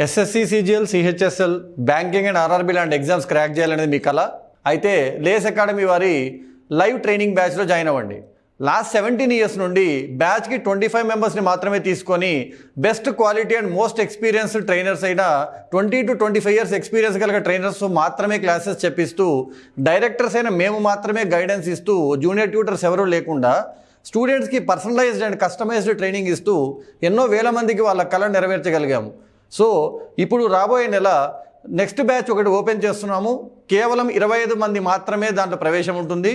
SSC, CGL, CHSL, banking and RRB లాంటి exams crack చేయాలనేది మీ కళ అయితే లేస్ అకాడమీ వారి లైవ్ ట్రైనింగ్ బ్యాచ్లో జాయిన్ అవ్వండి. లాస్ట్ 17 years నుండి బ్యాచ్కి 25 మెంబర్స్ని మాత్రమే తీసుకొని best quality and most experienced trainers అయిన 20 to 25 years ఎక్స్పీరియన్స్ కలిగిన ట్రైనర్స్ మాత్రమే క్లాసెస్ చెప్పిస్తూ, డైరెక్టర్స్ అయిన మేము మాత్రమే గైడెన్స్ ఇస్తూ, జూనియర్ ట్యూటర్స్ ఎవరూ లేకుండా స్టూడెంట్స్కి పర్సనలైజ్డ్ అండ్ కస్టమైజ్డ్ ట్రైనింగ్ ఇస్తూ ఎన్నో వేల మందికి వాళ్ళ కళ నెరవేర్చగలిగాము. సో ఇప్పుడు రాబోయే నెల నెక్స్ట్ బ్యాచ్ ఒకటి ఓపెన్ చేస్తున్నాము. కేవలం 25 మంది మాత్రమే దాంట్లో ప్రవేశం ఉంటుంది.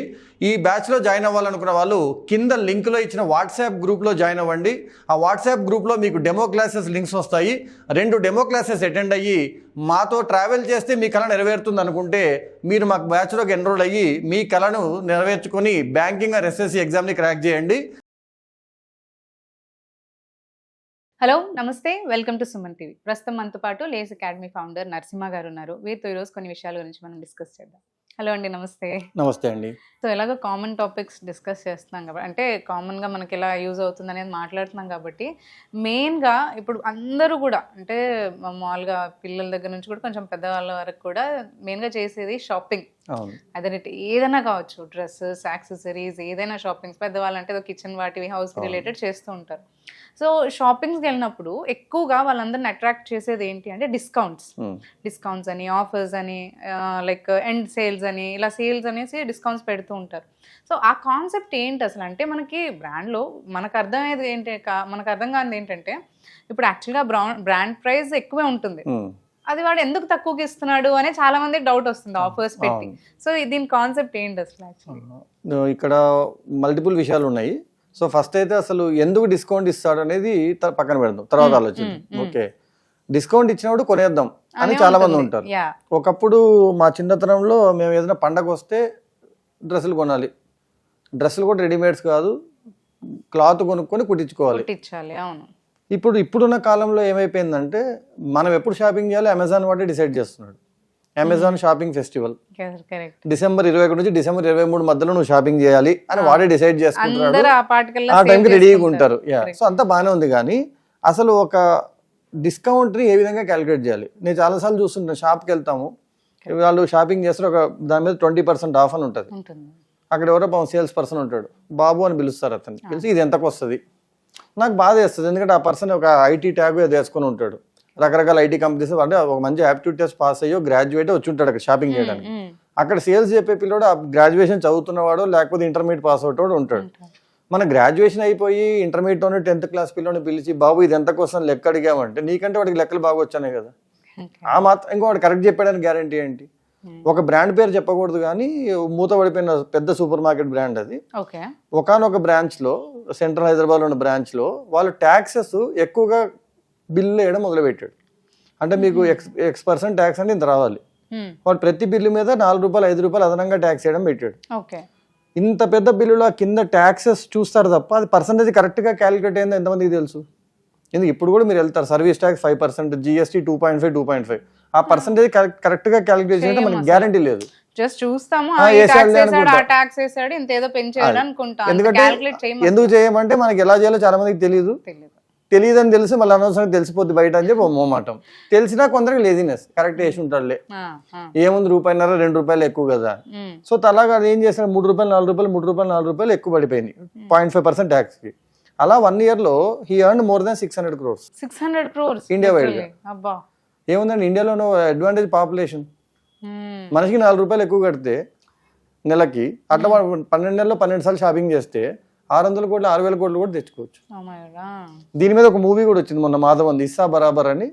ఈ బ్యాచ్లో జాయిన్ అవ్వాలనుకున్న వాళ్ళు కింద లింక్లో ఇచ్చిన వాట్సాప్ గ్రూప్లో జాయిన్ అవ్వండి. ఆ వాట్సాప్ గ్రూప్లో మీకు డెమో క్లాసెస్ లింక్స్ వస్తాయి. 2 డెమో క్లాసెస్ అటెండ్ అయ్యి మాతో ట్రావెల్ చేస్తే మీ కళ నెరవేరుతుంది అనుకుంటే మీరు మాకు బ్యాచ్లోకి ఎన్రోల్ అయ్యి మీ కళను నెరవేర్చుకొని బ్యాంకింగ్ ఆర్ ఎస్ఎస్సి ఎగ్జామ్ని క్రాక్ చేయండి. హలో నమస్తే, వెల్కమ్ టు సుమన్ టీవీ. ప్రస్తుతం మనతో పాటు లేస్ అకాడమీ ఫౌండర్ నరసింహ గారు ఉన్నారు. వీరితో ఈరోజు కొన్ని విషయాల గురించి మనం డిస్కస్ చేద్దాం. హలో అండి, నమస్తే. నమస్తే అండి. సో ఎలాగో కామన్ టాపిక్స్ డిస్కస్ చేస్తున్నాం కాబట్టి, అంటే కామన్గా మనకి ఎలా యూజ్ అవుతుంది అనేది మాట్లాడుతున్నాం కాబట్టి, మెయిన్గా ఇప్పుడు అందరూ కూడా అంటే మామూలుగా పిల్లల దగ్గర నుంచి కూడా కొంచెం పెద్దవాళ్ళ వరకు కూడా మెయిన్గా చేసేది షాపింగ్. అదే ఏదైనా కావచ్చు, డ్రెస్సెస్, యాక్సెసరీస్, ఏదైనా షాపింగ్స్. పెద్దవాళ్ళు అంటే కిచెన్ వాటివి, హౌస్కి రిలేటెడ్ చేస్తూ ఉంటారు. సో షాపింగ్స్కి వెళ్ళినప్పుడు ఎక్కువగా వాళ్ళందరిని అట్రాక్ట్ చేసేది ఏంటి అంటే డిస్కౌంట్స్ అని, ఆఫర్స్ అని, లైక్ ఎండ్ సేల్స్ అని, ఇలా సేల్స్ అనేసి డిస్కౌంట్స్ పెడుతూ ఉంటారు. సో ఆ కాన్సెప్ట్ ఏంటి అసలు అంటే, మనకి బ్రాండ్లో మనకు అర్థమయ్యేది ఏంటి, మనకు అర్థం కానిది ఏంటంటే, ఇప్పుడు యాక్చువల్గా బ్రాండ్ ప్రైస్ ఎక్కువే ఉంటుంది, అది వాడు ఎందుకు తక్కువకి ఇస్తున్నాడు అనే చాలా మంది డౌట్ వస్తుంది ఆఫర్స్ పెట్టి. సో దీని కాన్సెప్ట్ ఏంటి అసలు? యాక్చువల్లీ ఇక్కడ మల్టిపుల్ విషయాలు ఉన్నాయి. సో ఫస్ట్ అయితే అసలు ఎందుకు డిస్కౌంట్ ఇస్తాడు అనేది పక్కన పెడదాం, తర్వాత ఆలోచన. ఓకే, డిస్కౌంట్ ఇచ్చినప్పుడు కొనేద్దాం అని చాలా మంది ఉంటారు. ఒకప్పుడు మా చిన్నతనంలో మేము ఏదైనా పండగ వస్తే డ్రెస్సులు కొనాలి. డ్రెస్సులు కూడా రెడీమేడ్స్ కాదు, క్లాత్ కొనుక్కొని కుట్టించుకోవాలి. ఇప్పుడున్న కాలంలో ఏమైపోయిందంటే, మనం ఎప్పుడు షాపింగ్ చేయాలి అమెజాన్ వాడే డిసైడ్ చేస్తున్నాడు. అమెజాన్ షాపింగ్ ఫెస్టివల్ డిసెంబర్ 21 నుంచి డిసెంబర్ 23 మధ్యలో నువ్వు షాపింగ్ చేయాలి అని వాడే డిసైడ్ చేసుకుంటున్నాడు. ఆ టైంకి రెడీగా ఉంటారు. సో అంతా బాగానే ఉంది, కానీ అసలు ఒక డిస్కౌంట్ని ఏ విధంగా క్యాలిక్యులేట్ చేయాలి? నేను చాలాసార్లు చూస్తుంటాను, షాప్కి వెళ్తాము, వాళ్ళు షాపింగ్ చేస్తారు, ఒక దాని మీద 20% ఆఫ్ అని ఉంటుంది. అక్కడ ఎవరో సేల్స్ పర్సన్ ఉంటాడు, బాబు అని పిలుస్తారు. అతను పిలిచి ఇది ఎంతకు వస్తుంది, నాకు బాధ వేస్తుంది. ఎందుకంటే ఆ పర్సన్ ఒక ఐటీ ట్యాగ్ ఏదో వేసుకొని ఉంటాడు, రకరకాల ఐటీ కంపెనీస్, అంటే ఒక మంచి యాప్టిట్యూడ్ టెస్ట్ పాస్ అయ్యో గ్రాడ్యుయేట్ వచ్చి ఉంటాడు అక్కడ షాపింగ్ చేయడానికి. అక్కడ సేల్స్ చెప్పే పిల్లడు ఆ గ్రాడ్యుయేషన్ చదువుతున్నవాడు లేకపోతే ఇంటర్మీడియట్ పాస్ అవుట్ ఉంటాడు. మన గ్రాడ్యుయేషన్ అయిపోయి ఇంటర్మీడియట్లోనే 10th క్లాస్ పిల్లని పిలిచి బాబు ఇది ఎంత కోసం లెక్క అడిగామంటే, నీకంటే వాడికి లెక్కలు బాగా వచ్చానే కదా, ఆ మాత్రం ఇంకో వాడు కరెక్ట్ చెప్పాడని గ్యారంటీ ఏంటి? ఒక బ్రాండ్ పేరు చెప్పకూడదు, కానీ మూత పడిపోయిన పెద్ద సూపర్ మార్కెట్ బ్రాండ్ అది. ఒకనొక బ్రాంచ్ లో, సెంట్రల్ హైదరాబాద్ ఉన్న బ్రాంచ్ లో వాళ్ళు ట్యాక్సెస్ ఎక్కువగా బిల్లు వేయడం మొదలుపెట్టాడు. అంటే మీకు X% ట్యాక్స్ అంటే ఇంత రావాలి, వాడు ప్రతి బిల్లు మీద 4 రూపాయలు 5 రూపాయలు అదనంగా ట్యాక్స్ వేయడం పెట్టాడు. ఇంత పెద్ద బిల్లులో కింద ట్యాక్సెస్ చూస్తారు తప్ప అది పర్సంటేజ్ కరెక్ట్గా క్యాలిక్యులేట్ అయిందో ఎంతమందికి తెలుసు? ఎందుకు ఇప్పుడు కూడా మీరు వెళ్తారు, సర్వీస్ ట్యాక్స్ 5%, GST 2.5, ఆ పర్సంటేజ్ కరెక్ట్గా క్యాలిక్యులేట్ చేయడం మనకి గ్యారంటీ లేదు. ఎందుకు చేయమంటే మనకి ఎలా చేయాలో చాలా మందికి తెలియదని తెలిసి మళ్ళీ అనవసరంగా తెలిసిపోద్ది బయట అని చెప్పి మోమాటం. తెలిసినా కొందరికి లేజినెస్, కరెక్ట్ చేసి ఉంటాడులే, ఏముంది రూపాయన్నర 2 రూపాయలు ఎక్కువ కదా. సో అలాగా ఏం చేస్తాడు, 3 రూపాయలు 4 రూపాయలు 3 రూపాయలు 4 రూపాయలు ఎక్కువ పడిపోయింది 0.5% ట్యాక్స్ కి. అలా 1 year లో he earned more than 600 crores India wide గా. ఏముందండి, ఇండియాలో అడ్వాంటేజ్ పాపులేషన్, మనిషికి 4 రూపాయలు ఎక్కువ కడితే నెలకి, అట్లా 12 నెలల్లో 12 సార్లు షాపింగ్ చేస్తే 600 కోట్లు 6,000 కోట్లు కూడా తెచ్చుకోవచ్చు. దీని మీద ఒక మూవీ కూడా వచ్చింది మొన్న, మాధవన్, ఇస్సా బరాబర్ అని.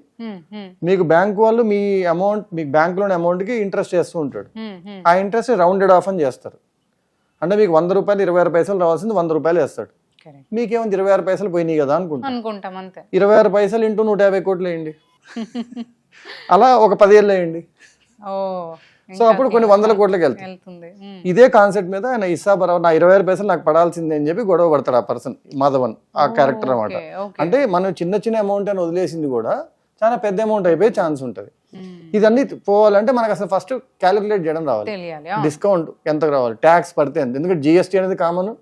మీకు బ్యాంక్ వాళ్ళు మీ అమౌంట్, మీకు బ్యాంక్ లోని అమౌంట్ కి ఇంట్రెస్ట్ చేస్తూ ఉంటాడు. ఆ ఇంట్రెస్ట్ రౌండెడ్ ఆఫ్ అని చేస్తారు. అంటే మీకు 100 రూపాయలు 26 పైసలు రావాల్సింది 100 రూపాయలు వేస్తాడు. మీకేముంది 26 పైసలు పోయినాయి కదా అనుకుంటాం. 26 పైసలు ఇంటూ 150 కోట్లు వేయండి, అలా ఒక 10 ఏళ్ళు వేయండి. సో అప్పుడు కొన్ని 100 కోట్లకి వెళ్తుంది. ఇదే కాన్సెప్ట్ మీద ఆయన ఇస్సా బరాబర్ నా 26 పైసలు నాకు పడాల్సిందే అని చెప్పి గొడవ పడతాడు ఆ పర్సన్, మాధవన్, ఆ క్యారెక్టర్ అనమాట. అంటే మనం చిన్న అమౌంట్ అని వదిలేసింది కూడా చాలా పెద్ద అమౌంట్ అయిపోయే ఛాన్స్ ఉంటుంది. ఇదన్నీ పోవాలంటే మనకు అసలు ఫస్ట్ క్యాలిక్యులేట్ చేయడం రావాలి, డిస్కౌంట్ ఎంత రావాలి, ట్యాక్స్ పడితే ఎంత. ఎందుకంటే GST అనేది కామన్,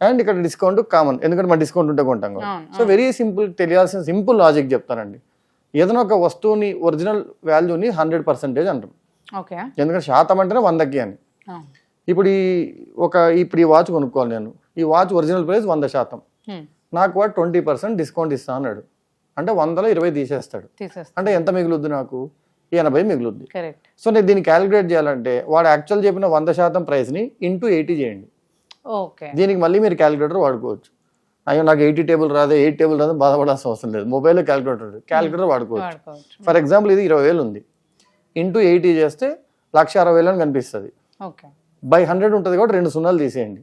అండ్ ఇక్కడ డిస్కౌంట్ కామన్, ఎందుకంటే మన డిస్కౌంట్ ఉంటే కొంటాం. సో వెరీ సింపుల్, తెలియాల్సిన సింపుల్ లాజిక్ చెప్తానండి. ఏదైనా ఒక వస్తువుని ఒరిజినల్ వాల్యూని 100% అంటాం. ఓకే. ఎందుకంటే శాతం అంటేనే 100కి అని. ఇప్పుడు ఈ వాచ్ కొనుక్కోవాలి నేను. ఈ వాచ్ ఒరిజినల్ ప్రైస్ 100%. నాకు వాడు 20% డిస్కౌంట్ ఇస్తా అన్నాడు. అంటే 100లో 20 తీసేస్తాడు. అంటే ఎంత మిగులుద్ది నాకు? 80 మిగులుద్ది. సో నేను దీన్ని క్యాలిక్యులేట్ చేయాలంటే వాడు యాక్చువల్ చెప్పిన 100% ప్రైస్ని ఇంటూ 80 చేయండి. దీనికి మళ్ళీ మీరు క్యాలిక్యులేటర్ వాడుకోవచ్చు. అయ్యో నాకు 80 టేబుల్ రాదు 8 టేబుల్ రాదు బాధపడాల్సిన అవసరం లేదు. మొబైల్లో క్యాలిక్యులేటర్ వాడుకోవచ్చు. ఫర్ ఎగ్జాంపుల్ ఇది 20,000 ఉంది. ఇంటూ 80 చేస్తే 1,60,000 అని కనిపిస్తుంది. బై 100 ఉంటుంది కాబట్టి 2 సున్నాలు తీసేయండి.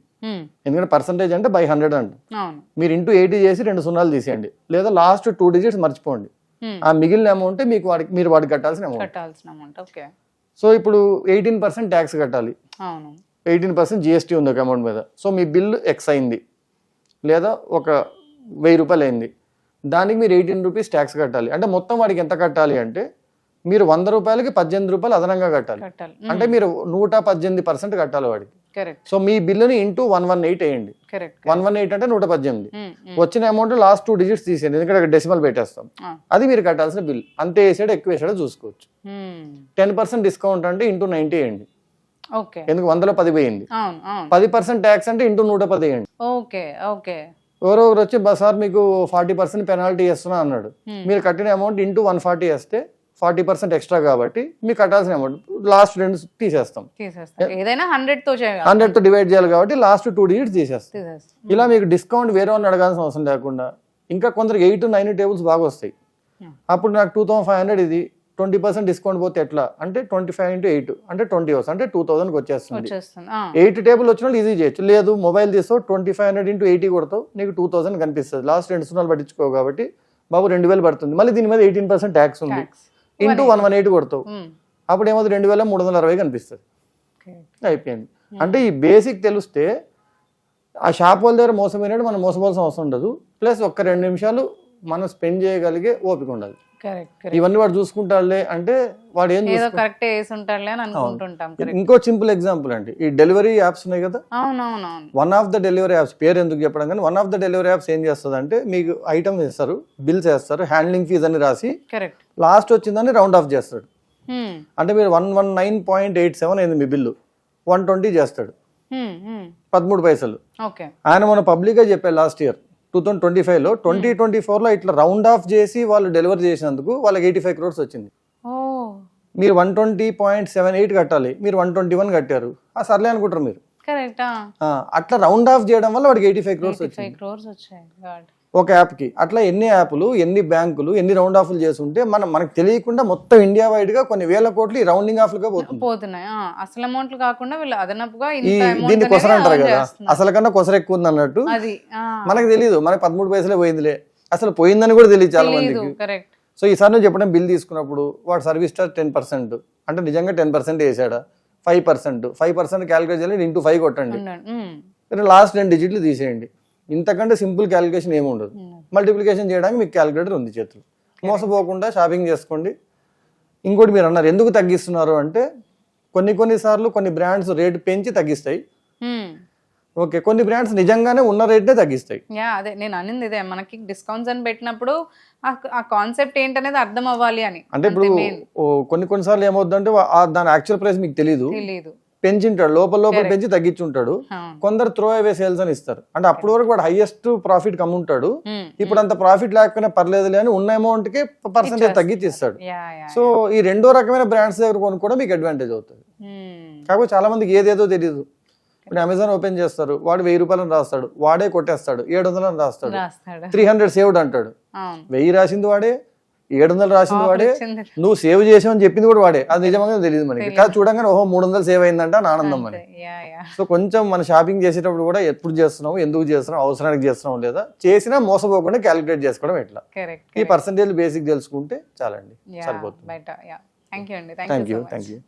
ఎందుకంటే పర్సంటేజ్ అంటే బై 100 అంట. మీరు ఇంటూ 80 చేసి 2 సున్నాలు తీసేయండి. లేదా లాస్ట్ 2 డిజిట్స్ మర్చిపోండి. ఆ మిగిలిన అమౌంట్ మీరు వాడికి కట్టాల్సిన అమౌంట్. సో ఇప్పుడు 18% ట్యాక్స్ కట్టాలి. 18% జిఎస్టీ ఉంది ఒక అమౌంట్ మీద. సో మీ బిల్లు ఎక్స్ అయింది లేదా ఒక 1000 రూపాయలు అయింది. దానికి మీరు 18 రూపీస్ ట్యాక్స్ కట్టాలి. అంటే మొత్తం వాడికి ఎంత కట్టాలి అంటే మీరు 100 రూపాయలకి 18 రూపాయలు అదనంగా కట్టాలి. అంటే మీరు 118% కట్టాలి వాడికి. సో మీ బిల్లుని ఇంటూ 118 వేయండి. 118 అంటే 118. వచ్చిన అమౌంట్ లాస్ట్ 2 డిజిట్స్ తీసేయండి. ఎందుకంటే అక్కడ డెసిమల్ పెట్టేస్తాం. అది మీరు కట్టాల్సిన బిల్. అంతే వేసాడో ఎక్కువ వేసాడో చూసుకోవచ్చు. 10% డిస్కౌంట్ అంటే ఇంటూ 90 వేయండి. ఎందుకు 100లో 10 పోయింది. 10% ట్యాక్స్ అంటే ఇంటూ 110 వేయండి. ఎవరో వచ్చి సార్ మీకు 40% పెనాల్టీ వేస్తున్నా అన్నాడు. మీరు కట్టిన అమౌంట్ ఇంటూ 140 వేస్తే 40% ఎక్స్ట్రా కాబట్టి మీకు కట్టాల్సిన అమౌంట్ లాస్ట్ 2 తీసేస్తాం. ఏదైనా 100తో డివైడ్ చేయాలి కాబట్టి లాస్ట్ 2 డిజిట్స్ తీసేస్తాం. ఇలా మీకు డిస్కౌంట్ వేరే వాళ్ళని అడగాల్సిన అవసరం లేకుండా ఇంకా కొందరికి 8 9 టేబుల్స్ బాగా వస్తాయి. అప్పుడు నాకు 2500 ఇది 20% డిస్కౌంట్ పోతే ఎట్లా అంటే 25 into 8 అంటే 20 వస్తుంది. అంటే 2000కి వచ్చేస్తుంది. 8 టేబుల్ వచ్చిన వాళ్ళు ఈజీ చేయొచ్చు. లేదు మొబైల్ తీస్తావు 2500 into 80 కొడతావు నీకు 2000 కనిపిస్తుంది. లాస్ట్ 2 సున్నాలు పట్టించుకో కాబట్టి బాబు 2000 పడుతుంది. మళ్ళీ దీని మీద 18% ట్యాక్స్ ఉంది. ఇంటూ 118 కొడతావు అప్పుడు ఏమవుతుంది 2360 కనిపిస్తుంది. అయిపోయింది. అంటే ఈ బేసిక్ తెలిస్తే ఆ షాప్ వాళ్ళ దగ్గర మోసమైనట్టు మనం మోసపోవాల్సిన అవసరం ఉండదు. ప్లస్ ఒక్క 2 నిమిషాలు మనం స్పెండ్ చేయగలిగే ఓపిక ఉండాలి. ఇవన్నీ వాడు చూసుకుంటాడులే అంటే వాడు ఏం ఇంకో సింపుల్ ఎగ్జాంపుల్ అండి ఈ డెలివరీ యాప్స్ ఉన్నాయి కదా. One of the delivery apps పేరు ఎందుకు చెప్పడం కానీ one of the delivery apps ఏం చేస్తుంది అంటే మీకు ఐటమ్ వేస్తారు బిల్స్ వేస్తారు హ్యాండ్లింగ్ ఫీజ్ అని రాసి లాస్ట్ వచ్చిందని రౌండ్ ఆఫ్ చేస్తాడు. అంటే మీరు 119.87 అయింది మీ బిల్లు 120 చేస్తాడు 13 పైసలు. ఆయన మన పబ్లిక్ గా చెప్పారు లాస్ట్ ఇయర్ 2025లో 2024లో ఇట్లా రౌండ్ ఆఫ్ చేసి వాళ్ళు డెలివరీ చేసినందుకు వాళ్ళకి 85 crores వచ్చింది. మీరు 120.78 కట్టాలి మీరు 121 కట్టారు. సర్లే అనుకుంటారు మీరు. అట్లా రౌండ్ ఆఫ్ చేయడం వల్ల వాడికి 85 crores వచ్చింది ఒక యాప్కి. అట్లా ఎన్ని యాప్లు ఎన్ని బ్యాంకులు ఎన్ని రౌండ్ ఆఫ్లు చేస్తుంటే మనకు తెలియకుండా మొత్తం ఇండియా వైడ్ గా కొన్ని వేల కోట్లు ఈ రౌండింగ్ ఆఫ్లుగా పోతున్నాయి. అసలు అమౌంట్లు కాకుండా వీళ్ళు అదనపుగా దీన్ని కొసర అంటారు కదా అసలు కన్నా కొసర ఎక్కువ ఉంది అన్నట్టు. మనకు తెలియదు మనకి 13 పైసలే పోయిందిలే అసలు పోయిందని కూడా తెలియదు చాలా మందికి. సో ఈసారి నువ్వు చెప్పడం బిల్ తీసుకున్నప్పుడు వాడు సర్వీస్ చార్జ్ 10% అంటే నిజంగా 10% వేసాడా 5% క్యాలిక్యులేట్ చేయాలి ఇంటూ 5 కొట్టండి లాస్ట్ 2 డిజిట్లు తీసేయండి. ఇంతకంటే సింపుల్ క్యాలిక్యులేషన్ ఏమి ఉండదు. మల్టిప్లికేషన్ చేయడానికి మీకు క్యాలిక్యులేటర్ ఉంది చేతులు. మోసపోకుండా షాపింగ్ చేసుకోండి. ఇంకోటి మీరు అన్నారు ఎందుకు తగ్గిస్తున్నారు అంటే కొన్నిసార్లు కొన్ని బ్రాండ్స్ రేట్ పెంచి తగ్గిస్తాయి. ఓకే కొన్ని బ్రాండ్స్ నిజంగానే ఉన్న రేట్నే తగ్గిస్తాయి. అదే నేను అనింది ఇదే మనకి డిస్కౌంట్స్ అని పెట్టినప్పుడు ఆ కాన్సెప్ట్ ఏంటనేది అర్థం అవ్వాలి అని. అంటే ఇప్పుడు కొన్నిసార్లు ఏమవుతుందంటే దాని యాక్చువల్ ప్రైస్ మీకు తెలీదు పెంచింటాడు లోపల పెంచి తగ్గించుంటాడు. కొందరు త్రో అవే సేల్స్ అని ఇస్తారు. అంటే అప్పటి వరకు వాడు హైయెస్ట్ ప్రాఫిట్ కమ్ముంటాడు. ఇప్పుడు అంత ప్రాఫిట్ లేకపోయినా పర్లేదులే అని ఉన్న అమౌంట్ కి పర్సెంటేజ్ తగ్గించి ఇస్తాడు. సో ఈ రెండో రకమైన బ్రాండ్స్ దగ్గర కొనుక్కోవడం మీకు అడ్వాంటేజ్ అవుతుంది. కాకపోతే చాలా మందికి ఏదేదో తెలియదు. ఇప్పుడు అమెజాన్ ఓపెన్ చేస్తారు వాడు 1000 రూపాయలని రాస్తాడు వాడే కొట్టేస్తాడు 700 అని రాస్తాడు 300 సేవ్డ్ అంటాడు. 1000 రాసింది వాడే 700 రాసింది వాడే నువ్వు సేవ్ చేసావు అని చెప్పింది కూడా వాడే. అది నిజంగా తెలియదు మనకి. కాదు చూడంగానే 300 సేవ్ అయిందంట అని ఆనందం మనకి. సో కొంచెం మన షాపింగ్ చేసేటప్పుడు కూడా ఎప్పుడు చేస్తున్నావు ఎందుకు చేస్తున్నావు అవసరానికి చేస్తున్నావు లేదా చేసినా మోసపోకుండా క్యాలిక్యులేట్ చేసుకోవడం ఎట్లా ఈ పర్సంటేజ్ బేసిక్ తెలుసుకుంటే చాలండి సరిపోతుంది. Thank you.